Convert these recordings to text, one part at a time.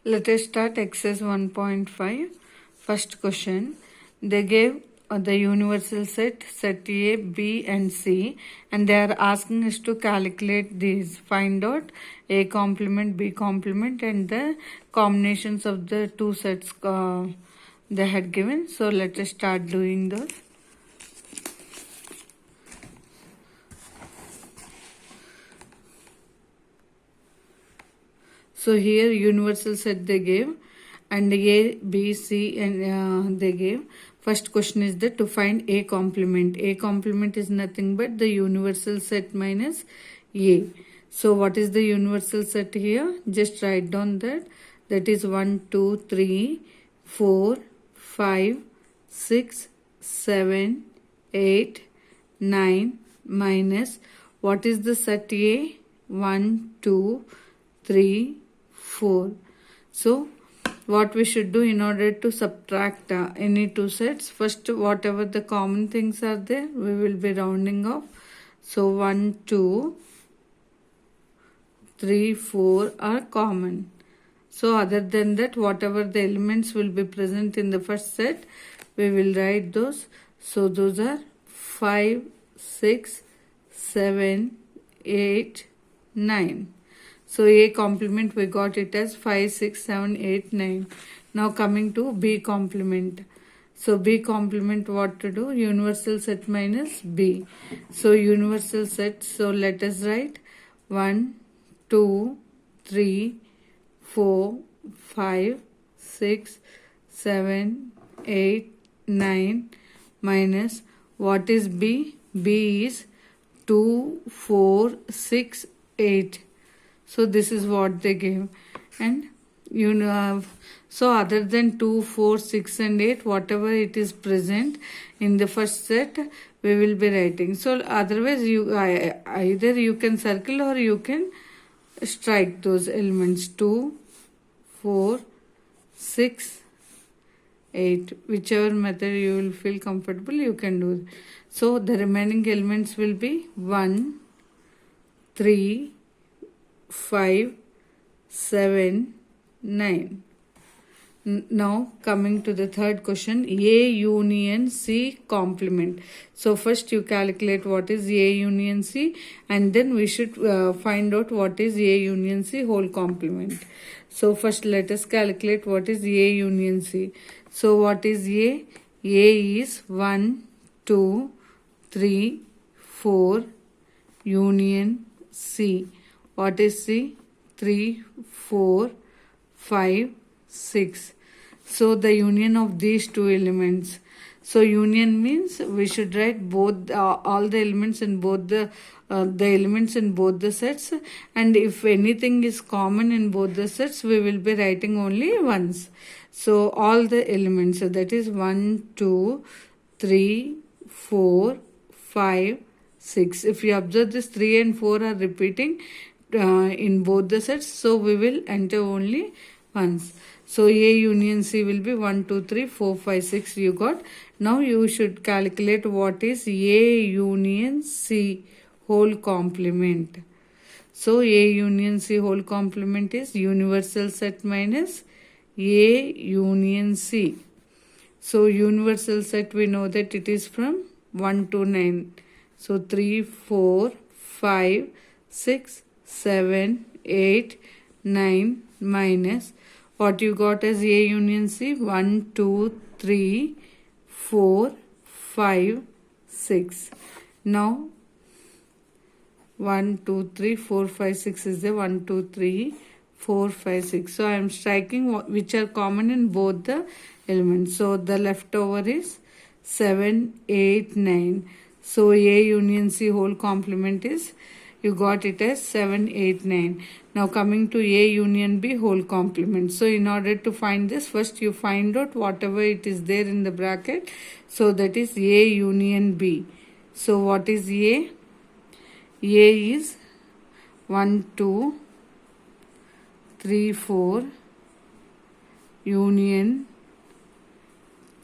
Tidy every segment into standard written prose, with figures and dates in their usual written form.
Let us start exercise 1.5. First question. They gave the universal set, set A, B and C, and they are asking us to calculate these. Find out A complement, B complement and the combinations of the two sets they had given. So let us start doing those. So here universal set they gave and A, B, C and they gave. First question is that to find A complement. A complement is nothing but the universal set minus A. So what is the universal set here? Just write down that. That is 1, 2, 3, 4, 5, 6, 7, 8, 9 minus what is the set A? 1, 2, 3, 4. So what we should do in order to subtract any two sets, first whatever the common things are there, we will be rounding off. So 1, 2, 3, 4 are common. So other than that, whatever the elements will be present in the first set, we will write those. So those are 5, 6, 7, 8, 9. So A complement we got it as 5, 6, 7, 8, 9. Now coming to B complement. So B complement what to do? Universal set minus B. So universal set. So let us write 1, 2, 3, 4, 5, 6, 7, 8, 9 minus what is B? B is 2, 4, 6, 8. So this is what they gave. And you know, so other than 2, 4, 6 and 8, whatever it is present in the first set, we will be writing. So otherwise you either you can circle or you can strike those elements. 2, 4, 6, 8. Whichever method you will feel comfortable, you can do. So the remaining elements will be 1, 3, 5, 7, 9. Now coming to the third question, A union C complement. So first you calculate what is A union C and then we should find out what is A union C whole complement. So first let us calculate what is A union C. So what is A? A is 1, 2, 3, 4 union C. What is C? 3, 4, 5, 6. So the union of these two elements. So union means we should write both all the elements in both the elements in both the sets, and if anything is common in both the sets, we will be writing only once. So all the elements, so that is 1, 2, 3, 4, 5, 6. If you observe this 3 and 4 are repeating in both the sets, so we will enter only once. So A union C will be 1, 2, 3, 4, 5, 6 you got. Now you should calculate what is A union C whole complement. So A union C whole complement is universal set minus A union C. So universal set we know that it is from 1 to 9. So 3, 4, 5, 6, 7, 8, 9 minus what you got as A union C? 1, 2, 3, 4, 5, 6. Now 1, 2, 3, 4, 5, 6 is the 1, 2, 3, 4, 5, 6. So I am striking which are common in both the elements. So the leftover is 7, 8, 9. So A union C whole complement is, you got it as 7, 8, 9. Now coming to A union B whole complement. So in order to find this, first you find out whatever it is there in the bracket. So that is A union B. So what is A? A is 1, 2, 3, 4 union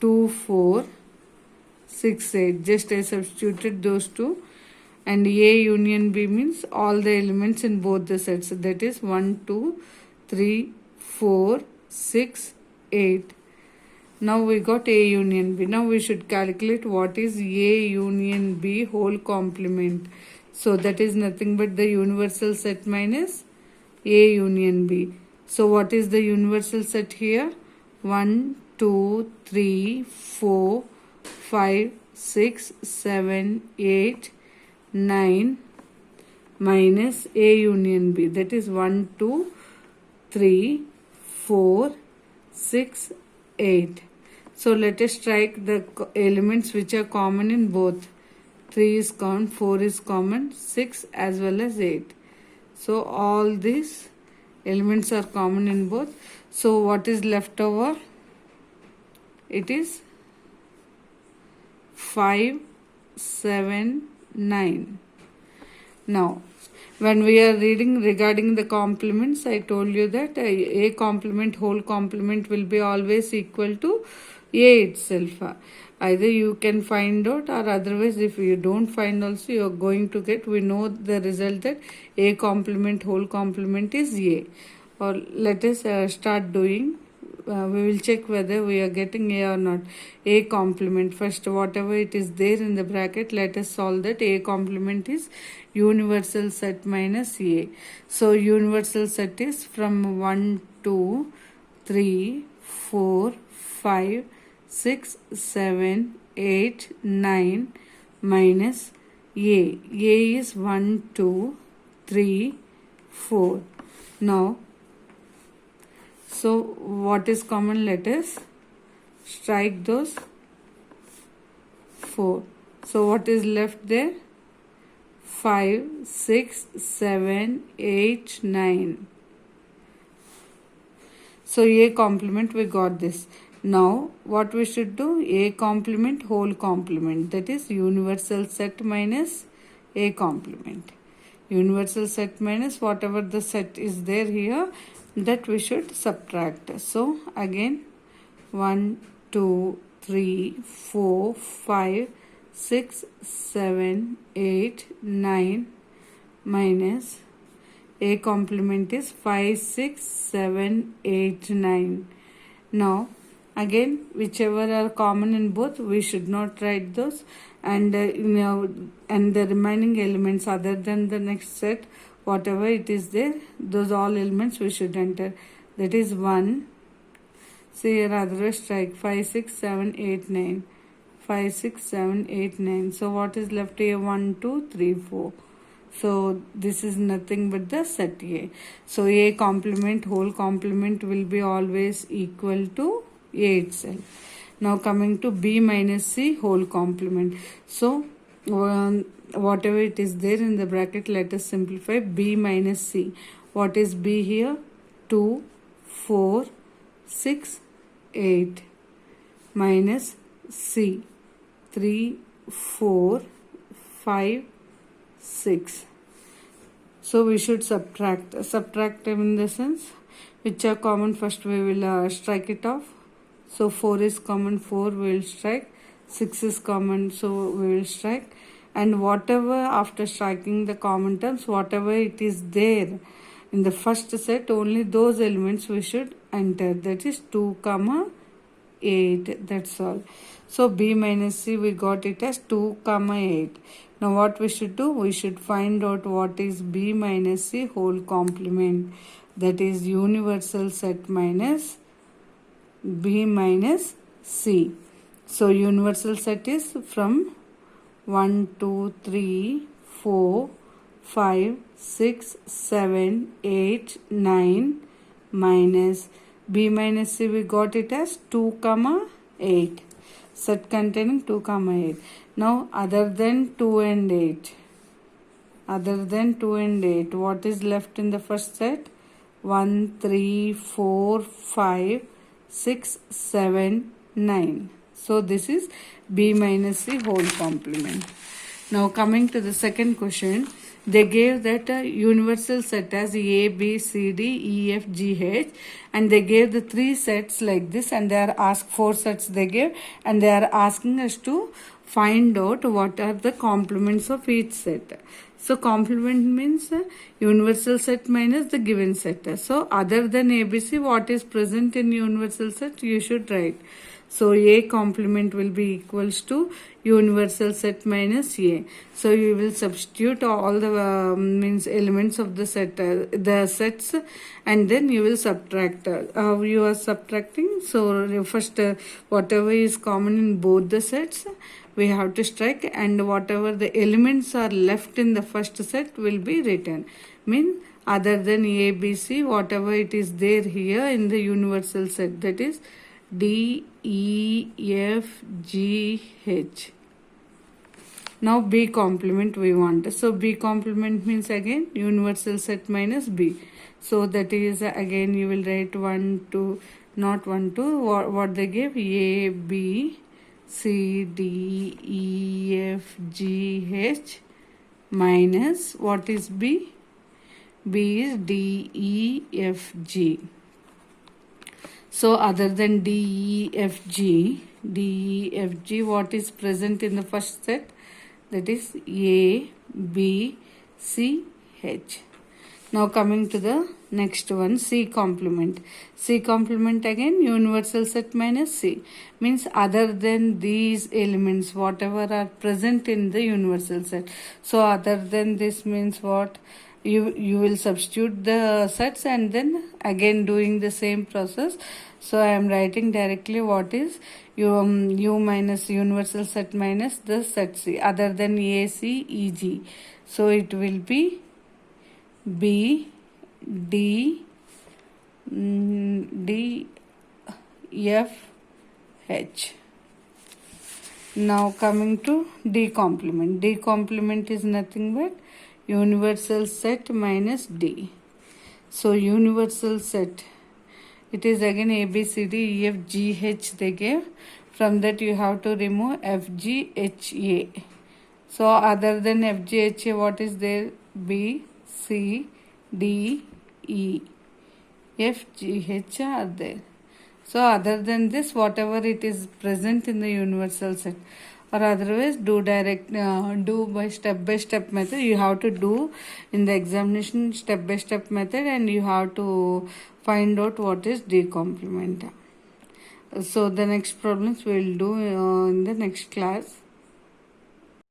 2, 4, 6, 8. Just I substituted those two. And A union B means all the elements in both the sets. That is 1, 2, 3, 4, 6, 8. Now we got A union B. Now we should calculate what is A union B whole complement. So that is nothing but the universal set minus A union B. So what is the universal set here? 1, 2, 3, 4, 5, 6, 7, 8, 9 minus A union B. That is 1, 2, 3, 4, 6, 8. So let us strike the elements which are common in both. 3 is common, 4 is common, 6 as well as 8. So all these elements are common in both. So what is left over? It is 5, 7, 9. Now, when we are reading regarding the complements, I told you that A complement, whole complement will be always equal to A itself. Either you can find out, or otherwise if you don't find also, you are going to get, we know the result that A complement, whole complement is A. Or let us start doing. We will check whether we are getting A or not. A complement, first whatever it is there in the bracket, let us solve that. A complement is universal set minus A. So universal set is from 1, 2, 3, 4, 5, 6, 7, 8, 9 minus A. A is 1, 2, 3, 4. Now, so what is common? Let us strike those 4. So what is left there? 5, 6, 7, 8, 9. So A complement, we got this. Now what we should do? A complement, whole complement. That is universal set minus A complement. Universal set minus whatever the set is there here, that we should subtract. So again 1, 2, 3, 4, 5, 6, 7, 8, 9 minus A complement is 5, 6, 7, 8, 9. Now again whichever are common in both, we should not write those, and and the remaining elements other than the next set, whatever it is there, those all elements we should enter. That is 1. See here, otherwise strike 5, 6, 7, 8, 9. 5, 6, 7, 8, 9. So what is left here? 1, 2, 3, 4. So this is nothing but the set A. So A complement, whole complement will be always equal to A itself. Now coming to B minus C whole complement. So whatever it is there in the bracket, let us simplify. B minus C. What is B here? 2, 4, 6, 8 minus C. 3, 4, 5, 6. So we should subtract in the sense which are common. First we will strike it off. So 4 is common, 4 we will strike. 6 is common, so we will strike. And whatever, after striking the common terms, whatever it is there in the first set, only those elements we should enter. That is 2, 8. That's all. So B minus C, we got it as 2, 8. Now what we should do? We should find out what is B minus C whole complement. That is universal set minus B minus C. So universal set is from 1, 2, 3, 4, 5, 6, 7, 8, 9 minus B minus C, we got it as 2, 8. Set containing 2, 8. Now other than 2 and 8. Other than 2 and 8, what is left in the first set? 1, 3, 4, 5, 6, 7, 9. So this is B minus C whole complement. Now coming to the second question, they gave that a universal set as A, B, C, D, E, F, G, H, and they gave the 3 sets like this, and they are asked 4 sets they gave, and they are asking us to find out what are the complements of each set. So complement means universal set minus the given set. So other than ABC, what is present in universal set, you should write. So A complement will be equals to universal set minus A. So you will substitute all the means elements of the set, the sets, and then you will subtract. How you are subtracting? So first, whatever is common in both the sets, we have to strike, and whatever the elements are left in the first set will be written. Mean other than A, B, C, whatever it is there here in the universal set, that is D, E, F, G, H. Now B complement we want. So B complement means again universal set minus B. So that is again you will write 1, 2, not 1, 2. What they gave? A, B, C, D, E, F, G, H minus what is B? B is D, E, F, G. So other than D, E, F, G, D, E, F, G, what is present in the first set? That is A, B, C, H. Now coming to the next one, C complement. C complement again universal set minus C. Means other than these elements, whatever are present in the universal set. So other than this means what? You will substitute the sets and then again doing the same process. So I am writing directly what is U minus universal set minus the set C other than A, C, E, G. So it will be B, D, D, F, H. Now coming to D complement. D complement is nothing but universal set minus D. So universal set, it is again A, B, C, D, E, F, G, H they gave. From that you have to remove F, G, H, A. So other than F, G, H, A, what is there? B, C, D, E, F, G, H are there. So other than this, whatever it is present in the universal set, or otherwise do by step method. You have to do in the examination step by step method, and you have to find out what is D complement. So the next problems we will do in the next class.